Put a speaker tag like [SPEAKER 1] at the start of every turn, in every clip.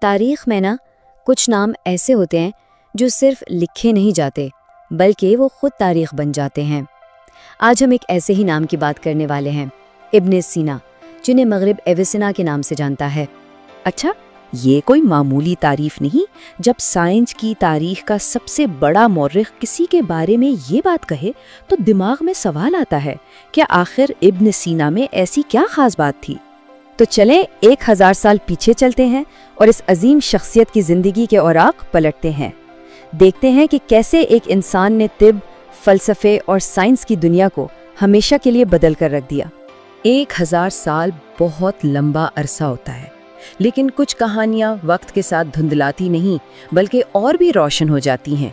[SPEAKER 1] تاریخ میں نا کچھ نام ایسے ہوتے ہیں جو صرف لکھے نہیں جاتے بلکہ وہ خود تاریخ بن جاتے ہیں۔ آج ہم ایک ایسے ہی نام کی بات کرنے والے ہیں، ابن سینا، جنہیں مغرب ایویسنا کے نام سے جانتا ہے۔
[SPEAKER 2] اچھا، یہ کوئی معمولی تعریف نہیں۔ جب سائنس کی تاریخ کا سب سے بڑا مورخ کسی کے بارے میں یہ بات کہے تو دماغ میں سوال آتا ہے کہ آخر ابن سینا میں ایسی کیا خاص بات تھی؟
[SPEAKER 3] تو چلیں 1000 سال پیچھے چلتے ہیں اور اس عظیم شخصیت کی زندگی کے اوراق پلٹتے ہیں۔ دیکھتے ہیں کہ کیسے ایک انسان نے طب، فلسفے اور سائنس کی دنیا کو ہمیشہ کے لیے بدل کر رکھ دیا۔
[SPEAKER 2] 1000 سال بہت لمبا عرصہ ہوتا ہے، لیکن کچھ کہانیاں وقت کے ساتھ دھندلاتی نہیں بلکہ اور بھی روشن ہو جاتی ہیں۔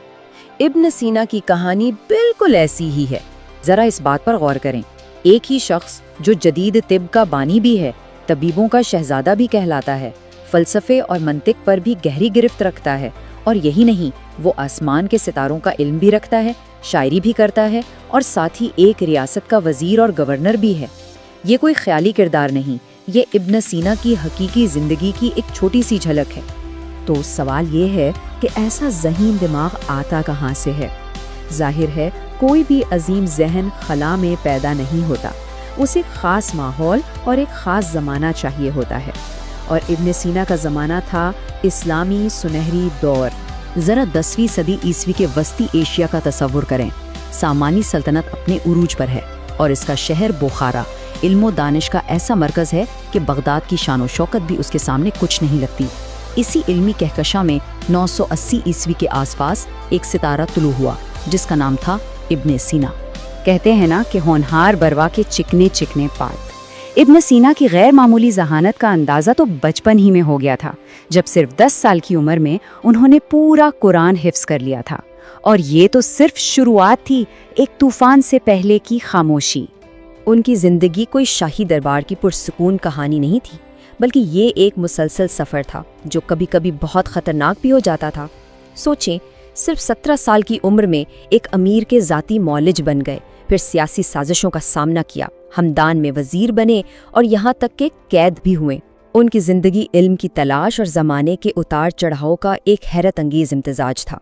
[SPEAKER 2] ابن سینا کی کہانی بالکل ایسی ہی ہے۔ ذرا اس بات پر غور کریں، ایک ہی شخص جو جدید طب کا بانی بھی ہے، طبیبوں کا شہزادہ بھی کہلاتا ہے، فلسفے اور منطق پر بھی گہری گرفت رکھتا ہے، اور یہی نہیں، وہ آسمان کے ستاروں کا علم بھی رکھتا ہے، شاعری بھی کرتا ہے، اور ساتھ ہی ایک ریاست کا وزیر اور گورنر بھی ہے۔ یہ کوئی خیالی کردار نہیں، یہ ابن سینا کی حقیقی زندگی کی ایک چھوٹی سی جھلک ہے۔ تو سوال یہ ہے کہ ایسا ذہین دماغ آتا کہاں سے ہے؟ ظاہر ہے کوئی بھی عظیم ذہن خلا میں پیدا نہیں ہوتا، اسے خاص ماحول اور ایک خاص زمانہ چاہیے ہوتا ہے، اور ابن سینا کا زمانہ تھا اسلامی سنہری دور۔ ذرا 10ویں صدی عیسوی کے وسطی ایشیا کا تصور کریں۔ سامانی سلطنت اپنے عروج پر ہے، اور اس کا شہر بخارا علم و دانش کا ایسا مرکز ہے کہ بغداد کی شان و شوکت بھی اس کے سامنے کچھ نہیں لگتی۔ اسی علمی کہکشاں میں 980 عیسوی کے آس پاس ایک ستارہ طلوع ہوا جس کا نام تھا ابن سینا۔
[SPEAKER 3] کہتے ہیں نا کہ ہونہار بروا کے چکنے چکنے پات۔ ابن سینا کی غیر معمولی ذہانت کا اندازہ تو بچپن ہی میں ہو گیا تھا، جب صرف 10 سال کی عمر میں انہوں نے پورا قرآن حفظ کر لیا تھا۔ اور یہ تو صرف شروعات تھی، ایک طوفان سے پہلے کی خاموشی۔
[SPEAKER 1] ان کی زندگی کوئی شاہی دربار کی پرسکون کہانی نہیں تھی، بلکہ یہ ایک مسلسل سفر تھا جو کبھی کبھی بہت خطرناک بھی ہو جاتا تھا۔ سوچیں، صرف 17 سال کی عمر میں ایک امیر کے ذاتی معالج بن گئے، پھر سیاسی سازشوں کا سامنا کیا، ہمدان میں وزیر بنے، اور یہاں تک کہ قید بھی ہوئے۔ ان کی زندگی علم کی تلاش اور زمانے کے اتار چڑھاؤ کا ایک حیرت انگیز امتزاج تھا۔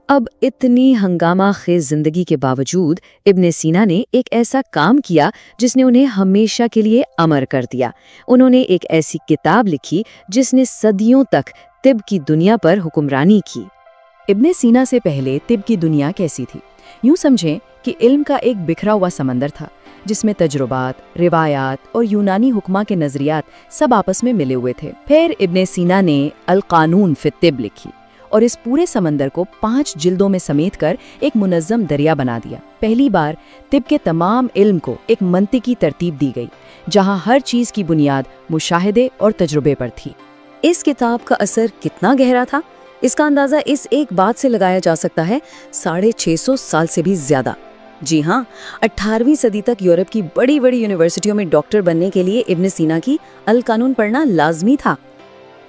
[SPEAKER 3] اب اتنی ہنگامہ خیز زندگی کے باوجود ابن سینا نے ایک ایسا کام کیا جس نے انہیں ہمیشہ کے لیے امر کر دیا۔ انہوں نے ایک ایسی کتاب لکھی جس نے صدیوں تک طب کی دنیا پر حکمرانی کی۔
[SPEAKER 2] ابن سینا سے پہلے طب کی دنیا کیسی تھی؟ یوں سمجھیں کہ علم کا ایک بکھرا ہوا سمندر تھا جس میں تجربات، روایات اور یونانی حکماں کے نظریات سب آپس میں ملے ہوئے تھے۔ پھر ابن سینا نے القانون فی الطب لکھی اور اس پورے سمندر کو 5 جلدوں میں سمیٹ کر ایک منظم دریا بنا دیا۔ پہلی بار طب کے تمام علم کو ایک منطقی ترتیب دی گئی، جہاں ہر چیز کی بنیاد مشاہدے اور تجربے پر تھی۔
[SPEAKER 1] اس کتاب کا اثر کتنا گہرا تھا، اس کا اندازہ اس ایک بات سے لگایا جا سکتا ہے، 650 سال سے بھی زیادہ۔ جی ہاں، 18ویں صدی تک یورپ کی بڑی بڑی یونیورسٹیوں میں ڈاکٹر بننے کے لیے ابن سینا کی القانون پڑھنا لازمی تھا۔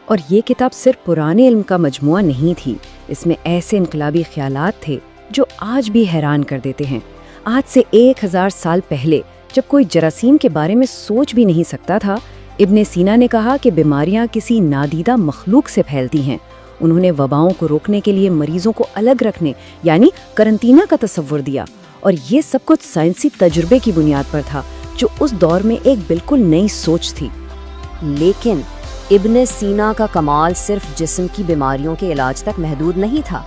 [SPEAKER 3] اور یہ کتاب صرف پرانے علم کا مجموعہ نہیں تھی، اس میں ایسے انقلابی خیالات تھے جو آج بھی حیران کر دیتے ہیں۔ آج سے 1000 سال پہلے جب کوئی جراثیم کے بارے میں سوچ بھی نہیں سکتا تھا، ابن سینا نے کہا کہ بیماریاں کسی نادیدہ مخلوق سے پھیلتی ہیں۔ انہوں نے وباؤں کو روکنے کے لیے مریضوں کو الگ رکھنے یعنی قرنطینہ کا تصور دیا، اور یہ سب کچھ سائنسی تجربے کی بنیاد پر تھا جو اس دور میں ایک بالکل نئی سوچ تھی۔
[SPEAKER 1] لیکن ابن سینا کا کمال صرف جسم کی بیماریوں کے علاج تک محدود نہیں تھا،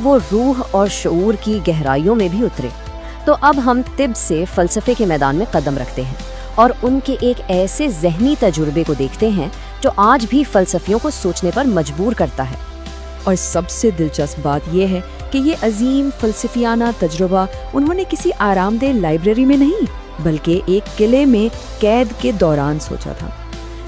[SPEAKER 1] وہ روح اور شعور کی گہرائیوں میں بھی اترے۔ تو اب ہم طب سے فلسفے کے میدان میں قدم رکھتے ہیں اور ان کے ایک ایسے ذہنی تجربے کو دیکھتے ہیں جو آج بھی فلسفیوں کو سوچنے پر مجبور کرتا ہے۔
[SPEAKER 2] اور سب سے دلچسپ بات یہ ہے کہ یہ عظیم فلسفیانہ تجربہ انہوں نے کسی آرام دہ لائبریری میں نہیں بلکہ ایک قلعے میں قید کے دوران سوچا تھا۔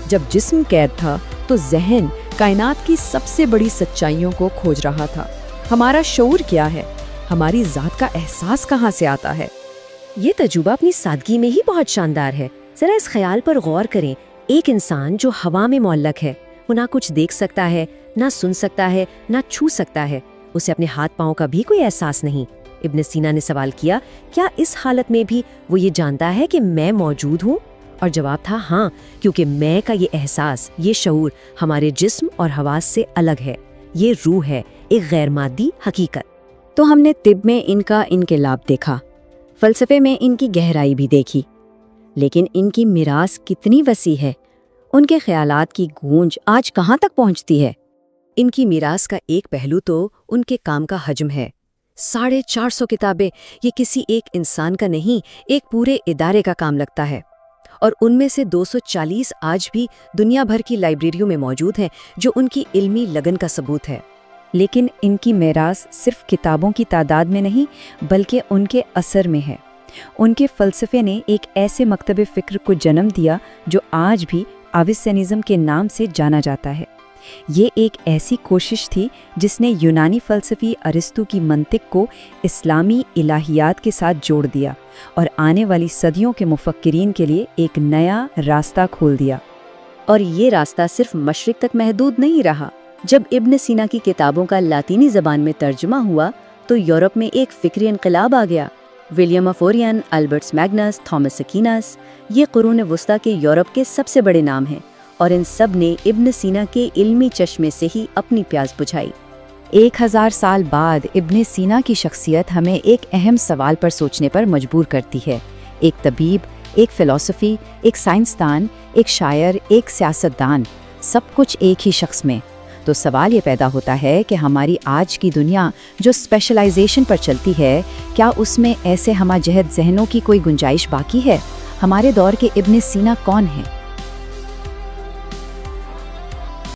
[SPEAKER 2] جب جسم قید تھا تو ذہن کائنات کی سب سے بڑی سچائیوں کو کھوج رہا تھا۔ ہمارا شعور کیا ہے؟ ہماری ذات کا احساس کہاں سے آتا ہے؟
[SPEAKER 1] یہ تجربہ اپنی سادگی میں ہی بہت شاندار ہے۔ ذرا اس خیال پر غور کریں، ایک انسان جو ہوا میں معلق ہے، وہ نہ کچھ دیکھ سکتا ہے، نہ سن سکتا ہے، نہ چھو سکتا ہے، اسے اپنے ہاتھ پاؤں کا بھی کوئی احساس نہیں۔ ابن سینا نے سوال کیا، کیا اس حالت میں بھی وہ یہ جانتا ہے کہ میں موجود ہوں؟ اور جواب تھا ہاں، کیونکہ میں کا یہ احساس، یہ شعور ہمارے جسم اور حواس سے الگ ہے، یہ روح ہے، ایک غیر مادی حقیقت۔
[SPEAKER 3] تو ہم نے طب میں ان کا انقلاب دیکھا، فلسفے میں ان کی گہرائی بھی دیکھی، لیکن ان کی میراث کتنی وسیع ہے، ان کے خیالات کی گونج آج کہاں تک پہنچتی ہے؟
[SPEAKER 1] ان کی میراث کا ایک پہلو تو ان کے کام کا حجم ہے۔ 450 کتابیں، یہ کسی ایک انسان کا نہیں، ایک پورے ادارے کا کام لگتا ہے، اور ان میں سے 240 آج بھی دنیا بھر کی لائبریریوں میں موجود ہیں، جو ان کی علمی لگن کا ثبوت ہے۔
[SPEAKER 3] لیکن ان کی میراث صرف کتابوں کی تعداد میں نہیں بلکہ ان کے اثر میں ہے۔ ان کے فلسفے نے ایک ایسے مکتب فکر کو جنم دیا جو آج بھی آویسینزم کے نام سے جانا جاتا ہے۔ یہ ایک ایسی کوشش تھی جس نے یونانی فلسفی ارسطو کی منطق کو اسلامی الہیات کے ساتھ جوڑ دیا اور آنے والی صدیوں کے مفکرین کے لیے ایک نیا راستہ کھول دیا۔ اور یہ راستہ صرف مشرق تک محدود نہیں رہا۔ جب ابن سینا کی کتابوں کا لاطینی زبان میں ترجمہ ہوا تو یورپ میں ایک فکری انقلاب آ گیا۔ William of Auvergne, Albertus Magnus, Thomas Aquinas, یہ قرون وسطیٰ کے یورپ کے سب سے بڑے نام ہیں، اور ان سب نے ابن سینا کے علمی چشمے سے ہی اپنی پیاس بجھائی۔
[SPEAKER 2] 1000 سال بعد ابن سینا کی شخصیت ہمیں ایک اہم سوال پر سوچنے پر مجبور کرتی ہے۔ ایک طبیب، ایک فلسفی، ایک سائنسدان، ایک شاعر، ایک سیاستدان، سب کچھ ایک ہی شخص میں۔ تو سوال یہ پیدا ہوتا ہے کہ ہماری آج کی دنیا جو اسپیشلائزیشن پر چلتی ہے، کیا اس میں ایسے ہمہ جہت ذہنوں کی کوئی گنجائش باقی ہے؟ ہمارے دور کے ابن سینا کون ہیں؟